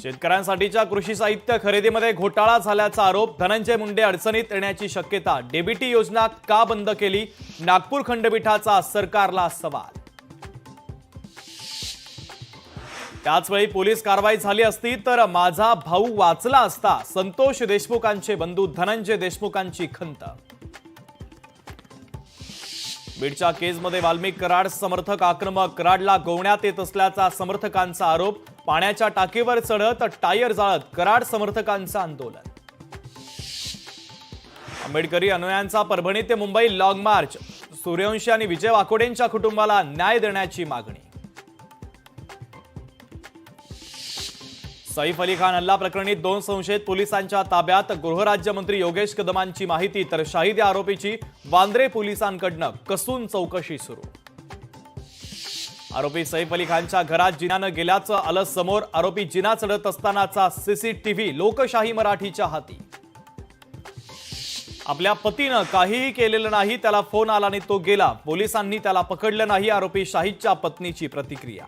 शेतकऱ्यांसाठीच्या कृषी साहित्य खरेदीमध्ये घोटाळा झाल्याचा आरोप. धनंजय मुंडे अडचणीत येण्याची शक्यता. डीबीटी योजना का बंद केली? नागपूर खंडपीठाचा सरकारला सवाल. त्याचवेळी पोलीस कारवाई झाली असती तर माझा भाऊ वाचला असता. संतोष देशमुखांचे बंधू धनंजय देशमुखांची खंत. बीडच्या केसमध्ये वाल्मिक कराड समर्थक आक्रमक. कराडला गोवण्यात येत असल्याचा समर्थकांचा आरोप. पाण्याच्या टाकीवर चढत टायर जाळत कराड समर्थकांचं आंदोलन. आंबेडकरी अनुयायांचा परभणी ते मुंबई लॉंग मार्च. सूर्यवंशी आणि विजय वाकोडेंच्या कुटुंबाला न्याय देण्याची मागणी. सैफ अली खान हल्ला प्रकरणी 2 संशयित पोलिसांच्या ताब्यात. गृहराज्यमंत्री योगेश कदमांची माहिती. तर शाहिद आरोपीची वांद्रे पोलिसांकडून कसून चौकशी सुरू. आरोपी सैफ अली खानच्या घरात जिनानं गेल्याचं आलं समोर. आरोपी जिना चढत असतानाचा सीसीटीव्ही लोकशाही मराठीच्या हाती. आपल्या पतीनं काहीही केलेलं नाही, त्याला फोन आला आणि तो गेला. पोलिसांनी त्याला पकडलं नाही. आरोपी शाहिदच्या पत्नीची प्रतिक्रिया.